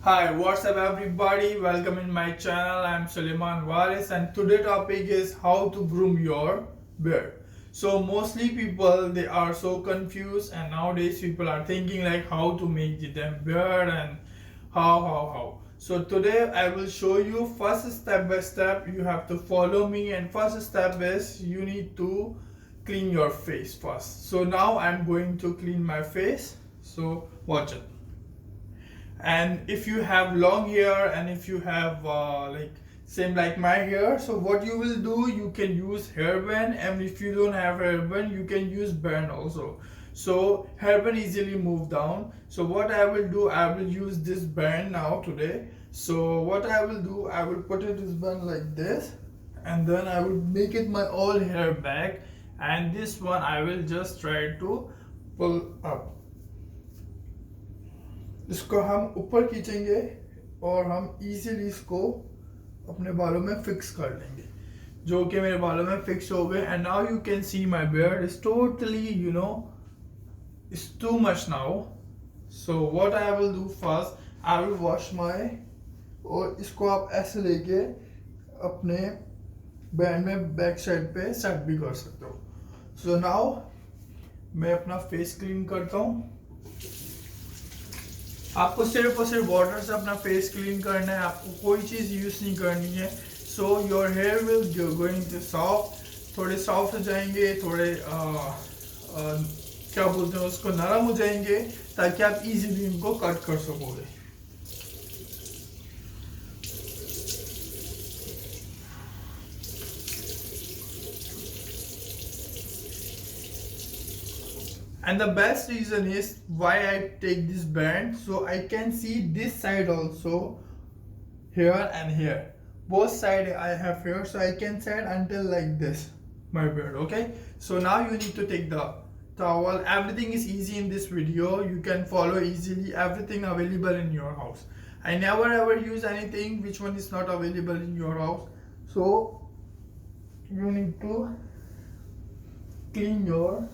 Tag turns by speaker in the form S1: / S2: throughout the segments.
S1: Hi, what's up everybody? Welcome in my channel. I'm Suleiman Waris and today topic is how to groom your beard. So mostly people they are so confused and nowadays people are thinking like how to make them beard and how. So today I will show you first step by step. You have to follow me and first step is you need to clean your face first. So now I'm going to clean my face. So watch it. And if you have long hair and if you have like same like my hair, so what you will do, you can use hairband, and if you don't have hairband you can use band also. So hairband easily move down. So what I will do, I will use this band now today. So what I will do, I will put it this band like this, and then I will make it my all hair back, and this one I will just try to pull up. इसको हम ऊपर खींचेंगे और हम easily इसको अपने बालों में फिक्स कर लेंगे, जो कि मेरे बालों में फिक्स हो गए. And now you can see my beard is totally it's too much now. So what I will do, first I will wash my, और इसको आप ऐसे लेके अपने बैंड में बैक साइड पे सेट भी कर सकते हो. सो नाउ मैं अपना फेस क्लीन करता हूँ. आपको सिर्फ और सिर्फ वाटर से अपना फेस क्लीन करना है, आपको कोई चीज़ यूज़ नहीं करनी है. So your hair will going to soft, थोड़े सॉफ्ट हो जाएंगे, थोड़े क्या बोलते हैं उसको, नरम हो जाएंगे, ताकि आप इजीली इनको कट कर सकोगे. And the best reason is why I take this band, so I can see this side also, here and here, both side I have here, so I can set until like this my beard. Okay, so now you need to take the towel. Everything is easy in this video, you can follow easily, everything available in your house. I never ever use anything which one is not available in your house. So you need to clean your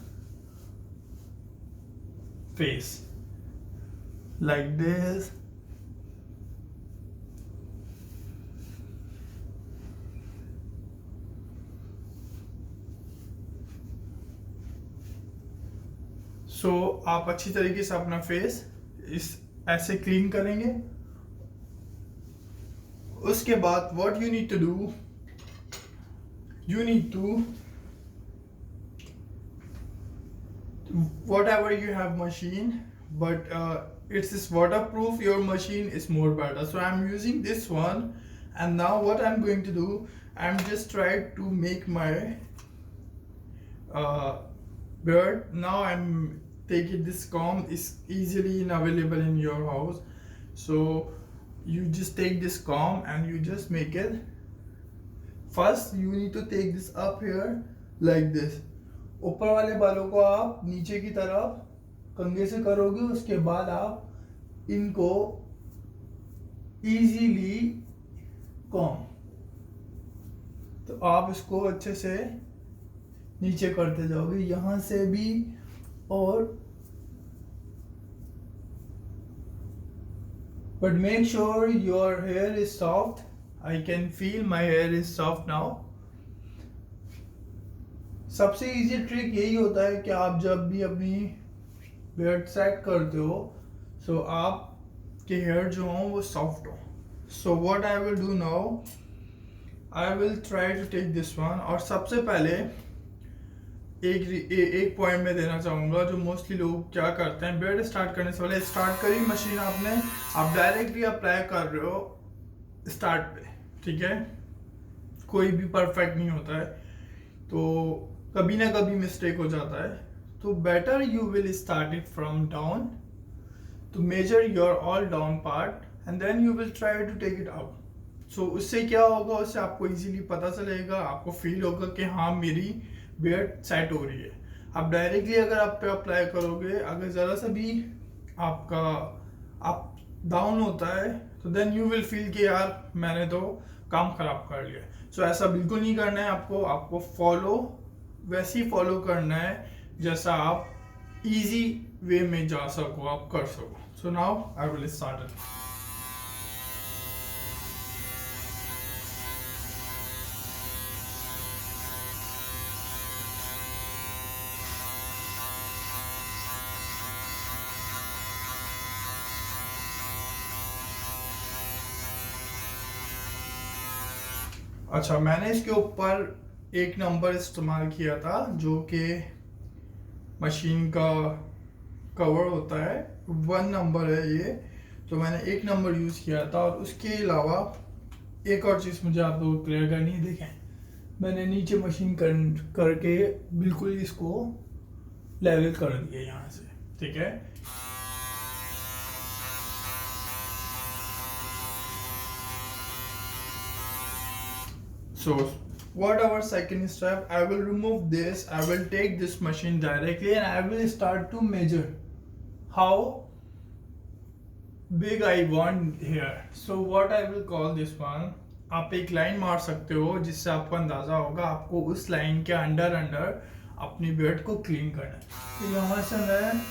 S1: face like this. सो आप अच्छी तरीके से अपना face इस ऐसे clean करेंगे. उसके बाद what you need to do, you need to whatever you have machine, but it's this waterproof, your machine is more better. So I'm using this one, and now what I'm going to do, I'm just try to make my beard. Now I'm taking this comb, is easily available in your house. So you just take this comb and you just make it. First you need to take this up here like this. ऊपर वाले बालों को आप नीचे की तरफ कंघे से करोगे, उसके बाद आप इनको इजीली कॉम, तो आप इसको अच्छे से नीचे करते जाओगे, यहां से भी, और but make sure your here is soft. I can feel my here is soft now. सबसे इजी ट्रिक यही होता है कि आप जब भी अपनी बियर्ड सेट करते हो, सो आप के हेयर जो हो वो सॉफ्ट हो. So what I will do now, I will try to take this one. और सबसे पहले एक पॉइंट में देना चाहूँगा, जो मोस्टली लोग क्या करते हैं, बियर्ड स्टार्ट करने से पहले स्टार्ट करी मशीन आपने, आप डायरेक्टली अप्लाई कर रहे हो स्टार्ट पे. ठीक है, कोई भी परफेक्ट नहीं होता है, तो कभी ना कभी मिस्टेक हो जाता है. तो better you will start it from down, to measure your all down part and then you will try to take it up. So उससे क्या होगा, उससे आपको इजीली पता चलेगा, आपको फील होगा कि हाँ मेरी बियर्ड सेट हो रही है. आप डायरेक्टली अगर आप पे अप्लाई करोगे, अगर ज़रा सा भी आपका अप डाउन होता है, तो देन यू विल फील कि यार मैंने तो काम खराब कर लिया. सो ऐसा बिल्कुल नहीं करना है आपको फॉलो वैसे ही फॉलो करना है जैसा आप इजी वे में जा सको, आप कर सको. So now I will start it. अच्छा, मैंने इसके ऊपर एक नंबर इस्तेमाल किया था जो कि मशीन का कवर होता है, 1 नंबर है ये। तो मैंने एक नंबर यूज़ किया था और उसके अलावा एक और चीज़ मुझे आप लोग क्लियर करनी है। देखें, मैंने नीचे मशीन करके बिल्कुल इसको लेवल कर दिया यहाँ से, ठीक है। So what our second step, I will remove this, I will take this machine directly and I will start to measure how big I want here. So what I will call this one, आप एक line मार सकते हो जिससे आपको अंदाज़ा होगा आपको उस लाइन के अंडर अपनी बेड को क्लीन करना है। तो यहाँ से मैं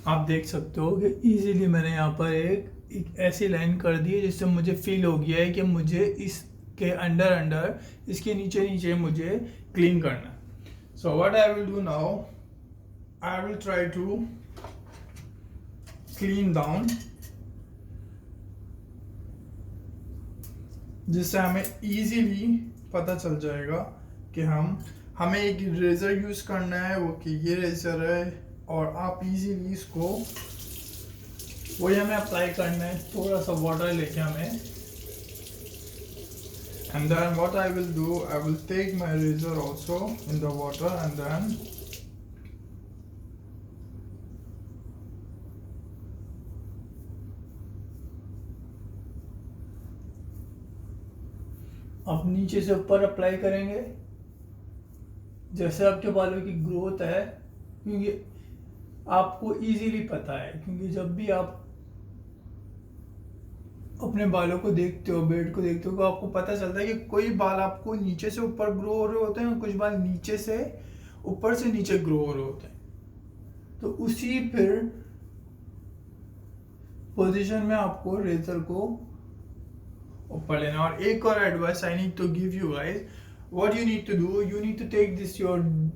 S1: आप देख सकते हो कि इजीली मैंने यहाँ पर एक ऐसी लाइन कर दी है जिससे मुझे फील हो गया है कि मुझे इसके अंडर इसके नीचे मुझे क्लीन करना है। So what I will do now, I will try to clean down, जिससे हमें इजीली पता चल जाएगा कि हमें एक रेजर यूज करना है, वो कि ये रेजर है और आप इजीली इसको वही हमें अप्लाई करना है, थोड़ा सा वाटर लेके हमें। And then what I will do, I will take my razor also in the water and then आप नीचे से ऊपर अप्लाई करेंगे जैसे आपके बालों की ग्रोथ है, क्योंकि आपको इजीली पता है, क्योंकि जब भी आप अपने बालों को देखते हो, बेड को देखते हो, तो आपको पता चलता है कि कोई बाल आपको नीचे से ऊपर ग्रो हो रहे होते हैं और कुछ बाल नीचे से ऊपर से नीचे ग्रो हो रहे होते हैं। तो उसी फिर पोजीशन में आपको रेजर को ऊपर लेना। और एक और advice I need to give you guys, what you need to do, you need to take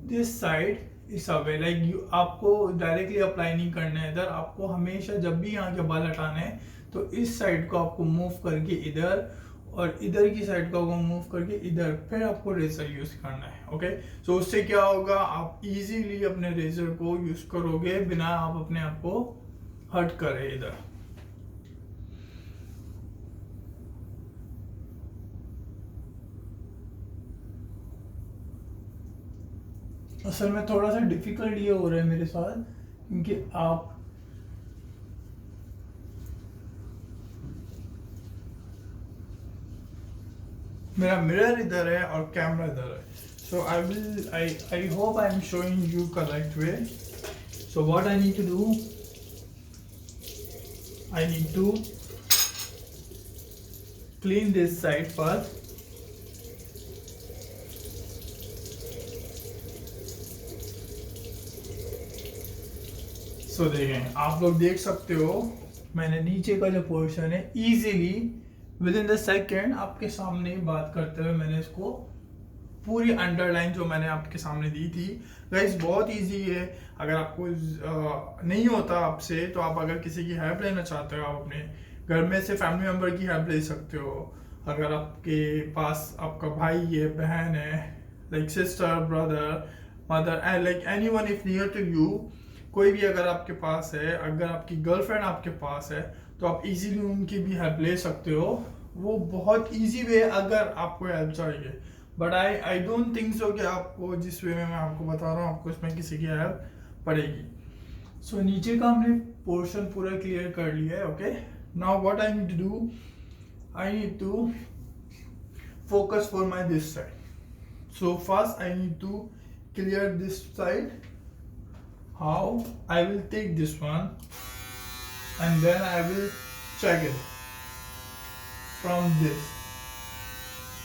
S1: this side इस अवे, लाइक आपको डायरेक्टली अप्लाई नहीं करना है इधर, आपको हमेशा जब भी यहाँ के बाल हटाने हैं तो इस साइड को आपको मूव करके इधर और इधर की साइड को आपको मूव करके इधर, फिर आपको रेजर यूज करना है। ओके, सो उससे क्या होगा, आप इजीली अपने रेजर को यूज करोगे बिना आप अपने आप को हर्ट करे इधर। असल में थोड़ा सा डिफिकल्ट ये हो रहा है मेरे साथ, क्योंकि आप मेरा मिरर इधर है और कैमरा इधर है। So I hope I am showing you correct way. So what I need to do, I need to clean this side first. So देखें, आप लोग देख सकते हो मैंने नीचे का जो पोर्शन है easily with in the second आपके सामने बात करते हुए मैंने इसको पूरी अंडरलाइन जो मैंने आपके सामने दी थी। गाइस बहुत इजी है, अगर आपको नहीं होता आपसे तो आप अगर किसी की हेल्प लेना चाहते हो, आप अपने घर में से फैमिली मेम्बर की हेल्प ले सकते हो। अगर आपके पास आपका भाई है, बहन है, like sister, brother, mother and like anyone if near to you, कोई भी अगर आपके पास है, अगर आपकी गर्लफ्रेंड आपके पास है तो आप इजीली उनकी भी हेल्प ले सकते हो। वो बहुत इजी वे अगर आपको हेल्प चाहिए, but I don't think so कि आपको जिस वे में मैं आपको बता रहा हूँ आपको इसमें किसी की हेल्प पड़ेगी। सो नीचे का हमने पोर्शन पूरा क्लियर कर लिया है। Okay, now what I need to do, I need to focus for my this side. So first I need to clear this side. How I will take this one and then I will check it from this.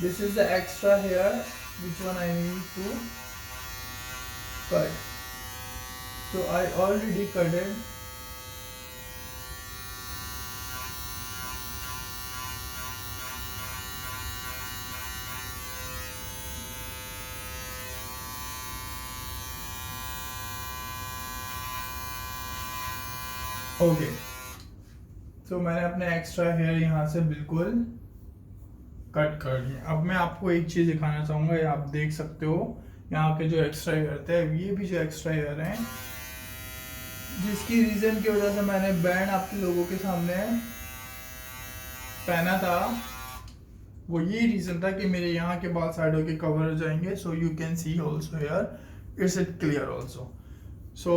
S1: This is the extra here, which one I need to cut. So I already cut it okay, तो मैंने अपने extra hair यहाँ से बिल्कुल cut कर दिए। अब मैं आपको एक चीज़ दिखाना चाहूँगा, ये आप देख सकते हो यहाँ के जो एक्स्ट्रा हेयर थे, ये भी जो एक्स्ट्रा हेयर हैं, जिसकी रीज़न की वजह से मैंने बैंड आप लोगों के सामने पहना था, वो ये रीज़न था कि मेरे यहाँ के बाल साइड होके कवर हो जाएंगे। So you can see also here it's it clear also. So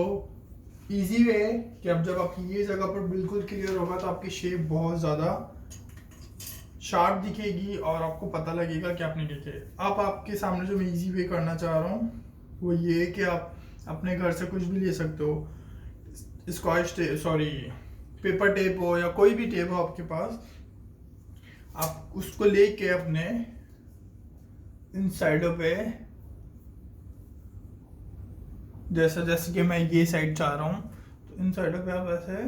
S1: easy way कि अब जब आपकी ये जगह पर बिल्कुल क्लियर होगा तो आपकी शेप बहुत ज़्यादा शार्प दिखेगी और आपको पता लगेगा कि आपने क्या किया। अब आपके सामने जो मैं इजी वे करना चाह रहा हूँ वो ये कि आप अपने घर से कुछ भी ले सकते हो, scotch tape, sorry paper tape हो या कोई भी टेप हो आपके पास, आप उसको लेके अपने इन साइडों पे, जैसे जैसे कि मैं ये साइड चाह रहा हूँ तो इन साइडों पे आप ऐसे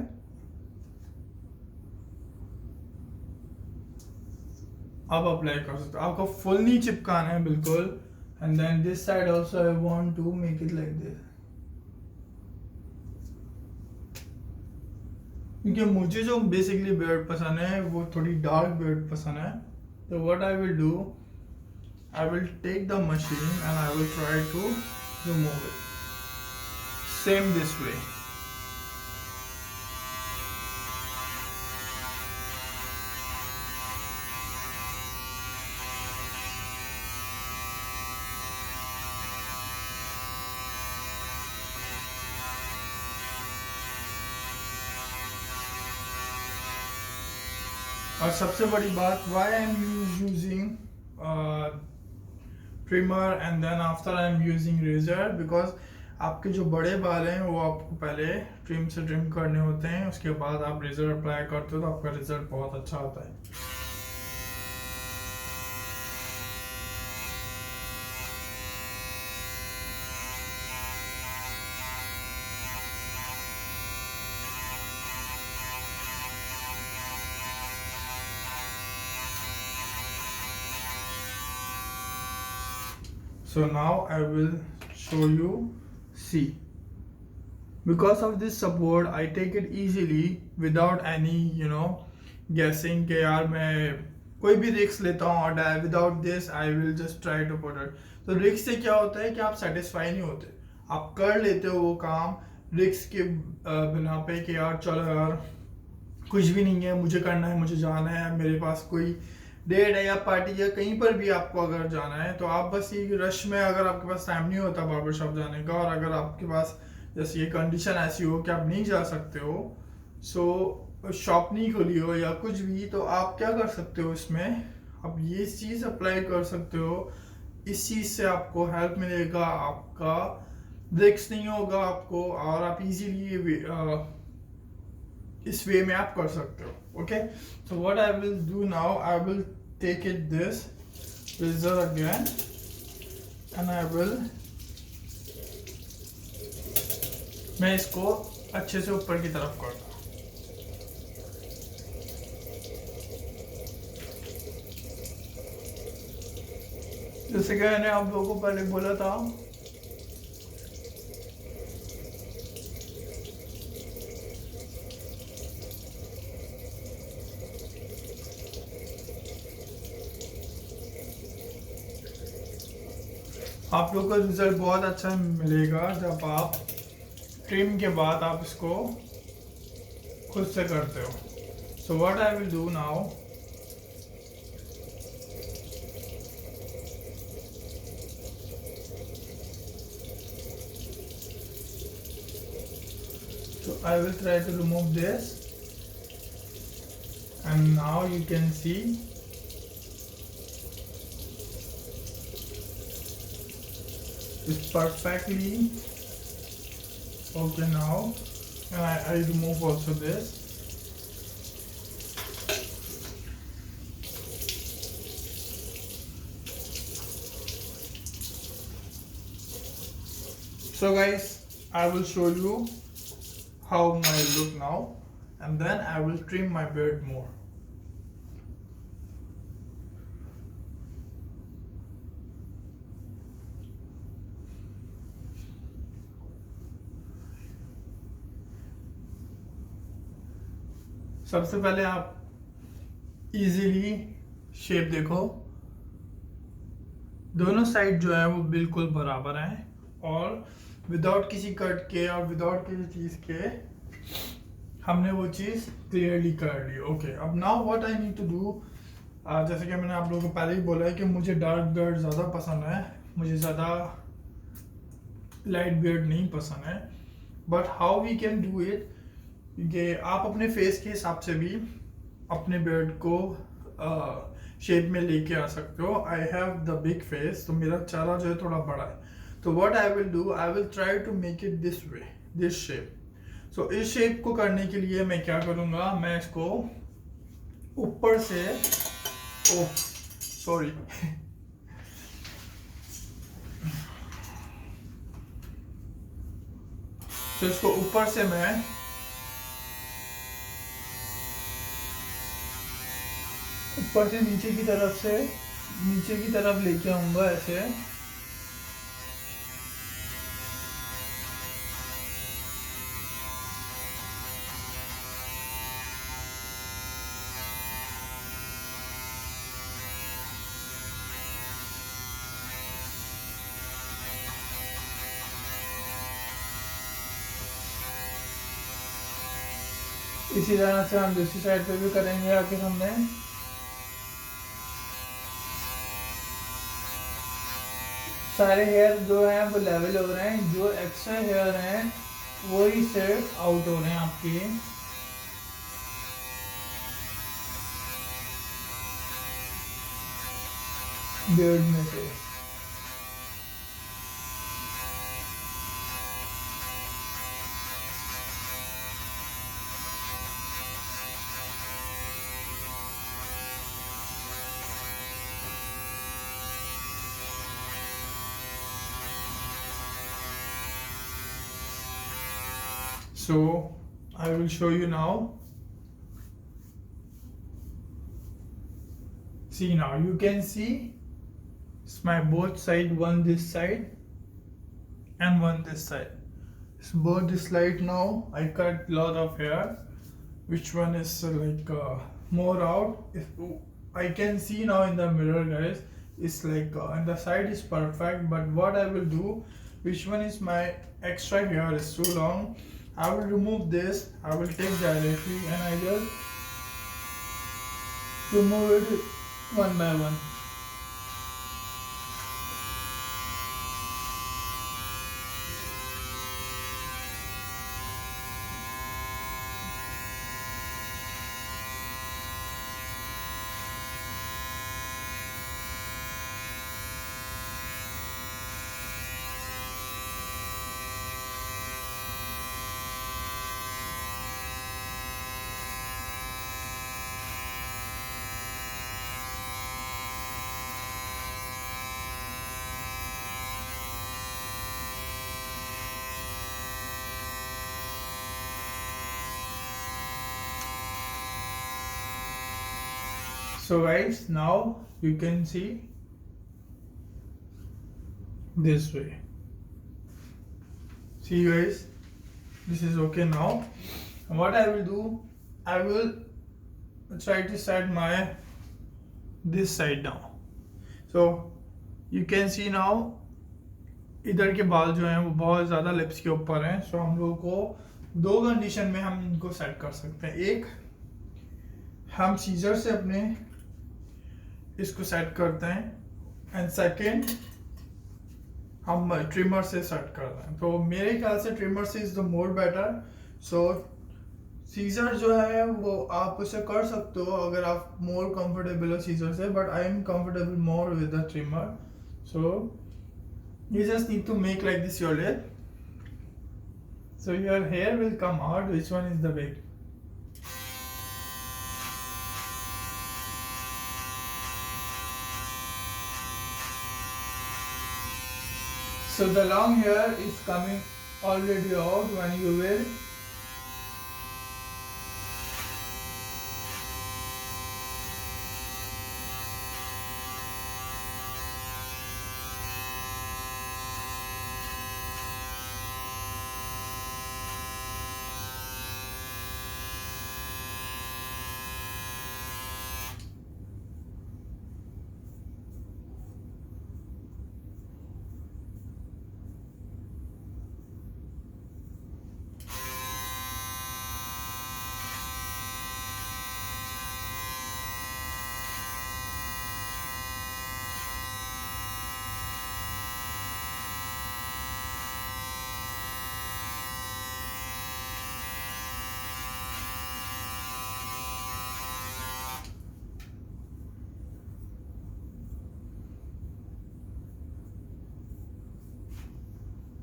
S1: आप अप्लाई कर सकते हो। आपको फुल नहीं चिपकाना है बिल्कुल। And then this side also I want to make it like this, क्योंकि मुझे जो बेसिकली बियर्ड पसंद है वो थोड़ी डार्क बियर्ड पसंद है। तो what I will do, I will take the machine and I will try to remove it same this way. और सबसे बड़ी बात, why I am using trimmer and then after I am using razor, because आपके जो बड़े बाल हैं वो आपको पहले ट्रिम से ट्रिम करने होते हैं, उसके बाद आप रेजर अप्लाई करते हो तो आपका रिजल्ट बहुत अच्छा आता है। So now I will show you, see, because of this support I take it easily without any guessing कि यार मैं कोई भी रिक्स लेता हूँ और without this I will just try to put it। तो रिक्स से क्या होता है कि आप सेटिस्फाई नहीं होते, आप कर लेते हो वो काम रिक्स के बिना पे कि यार चलो यार कुछ भी नहीं है, मुझे करना है, मुझे जाना है, मेरे पास कोई डेट है या पार्टी या कहीं पर भी आपको अगर जाना है तो आप बस ये रश में, अगर आपके पास टाइम नहीं होता बार्बर शॉप जाने का और अगर आपके पास जैसे ये कंडीशन ऐसी हो कि आप नहीं जा सकते हो, सो शॉप नहीं खोली हो या कुछ भी, तो आप क्या कर सकते हो, इसमें आप ये चीज़ अप्लाई कर सकते हो। इस चीज़ से आपको हेल्प मिलेगा, आपका रिस्क नहीं होगा आपको, और आप इजीली इस वे में आप कर सकते हो। Okay, so what I will do now, I will take it this razor again and I will, मैं इसको अच्छे से ऊपर की तरफ करता हूँ। जैसे कि मैंने आप लोगों को पहले बोला था, आप लोग को रिजल्ट बहुत अच्छा मिलेगा जब आप ट्रिम के बाद आप इसको खुद से करते हो। So what I will do now, so I will try to remove this and now you can see it's perfectly okay now, and I remove also this. So guys, I will show you how my look now and then I will trim my beard more. सबसे पहले आप easily shape देखो, दोनों side जो है वो बिल्कुल बराबर हैं और विदाउट किसी कट के और विदाउट किसी चीज़ के हमने वो चीज़ क्लियरली कर ली। ओके, अब now what I need to do, जैसे कि मैंने आप लोगों को पहले ही बोला है कि मुझे डार्क बियर्ड ज़्यादा पसंद है, मुझे ज़्यादा लाइट बियर्ड नहीं पसंद है। But how we can do it, कि आप अपने फेस के हिसाब से भी अपने बियर्ड को शेप में लेके आ सकते हो। I have the big face, तो मेरा चेहरा जो है थोड़ा बड़ा है, तो what I will do, I will try to make it this way, this shape. So इस शेप को करने के लिए मैं क्या करूँगा, मैं इसको ऊपर से, ओह सॉरी तो इसको ऊपर से मैं ऊपर से नीचे की तरफ लेके आऊंगा ऐसे। इसी तरह से हम दूसरी साइड पे भी करेंगे आके हमने। सारे हेयर जो हैं वो लेवल हो रहे हैं, जो एक्स्ट्रा हेयर हैं वो ही सिर्फ आउट हो रहे हैं आपके बियर्ड में से। So I will show you now. See, now you can see it's my both side, one this side and one this side. It's both this side. Now I cut lot of hair. Which one is more out? If I can see now in the mirror, guys, it's and the side is perfect. But what I will do, which one is my extra hair is too long, I will remove this. I will take directly and I just remove it one by one. So guys, now you can see this way. See guys, this is okay now. And what I will do, I will try to set my this side now. So you can see now इधर के बाल जो हैं वो बहुत ज़्यादा lips के ऊपर हैं। सो हम लोगों को दो कंडीशन में हम इनको सेट कर सकते हैं। एक, हम सीजर से अपने इसको सेट करते हैं एंड सेकेंड हम ट्रिमर से सेट करते हैं। तो मेरे ख्याल से ट्रिमर से is the more better. So scissor जो है वो आप उसे कर सकते हो अगर आप मोर कंफर्टेबल हो सीजर से, but I am comfortable more with the trimmer. So you just need to make like this your lid, so your hair will come out. Which one is the big? So the long hair is coming already out when you will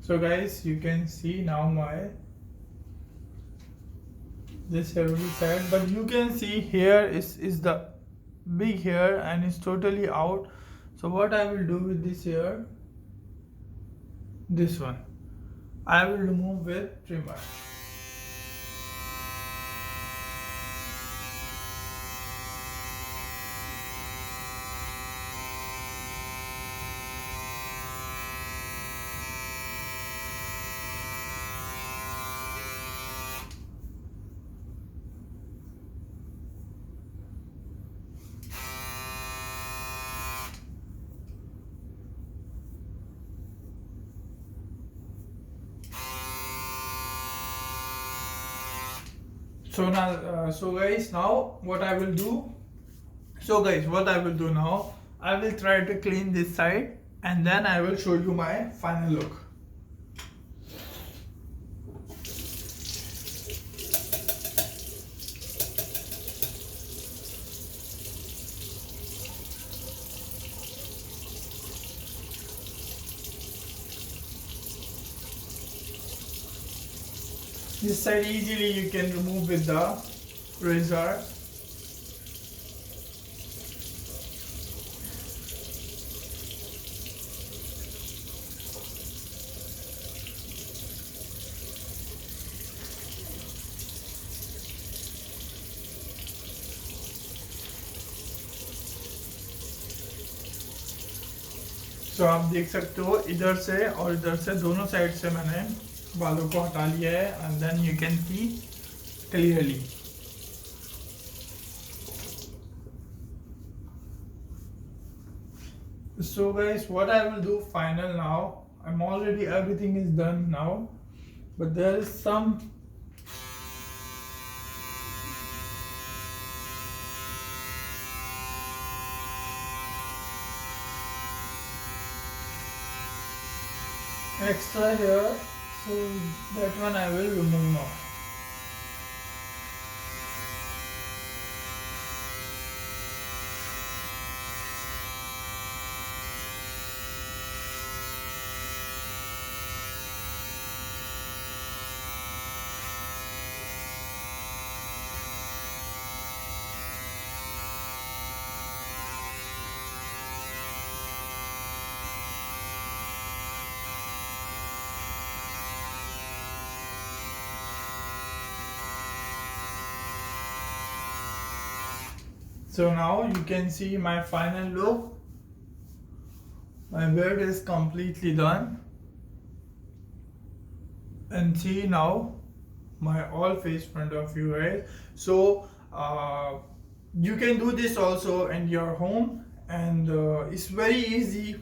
S1: So guys, you can see now my this every side, but you can see here is the big hair and it's totally out. So what I will do with this hair, this one, I will remove with trimmer. So now, now what I will do, now, I will try to clean this side and then I will show you my final look. This side easily you can remove with the razor. तो आप देख सकते हो इधर से और इधर से दोनों साइड से मैंने बालों को हटा लिया है and then you can see clearly. So guys, what I will do final now, I'm already everything is done now, but there is some extra here, so that one I will remove now. So now you can see my final look. My beard is completely done. And see now my all face front of you guys. So you can do this also in your home, and it's very easy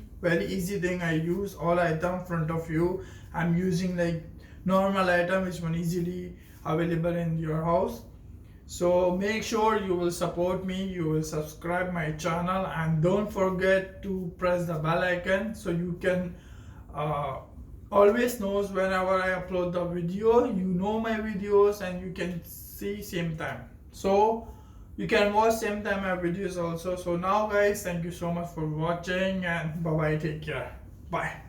S1: thing. I use all item front of you. I'm using like normal item which one easily available in your house. So make sure you will support me, you will subscribe my channel, and don't forget to press the bell icon so you can always knows whenever I upload the video. You know my videos and you can see same time, so you can watch same time my videos also. So now guys, thank you so much for watching, and bye bye, take care, bye.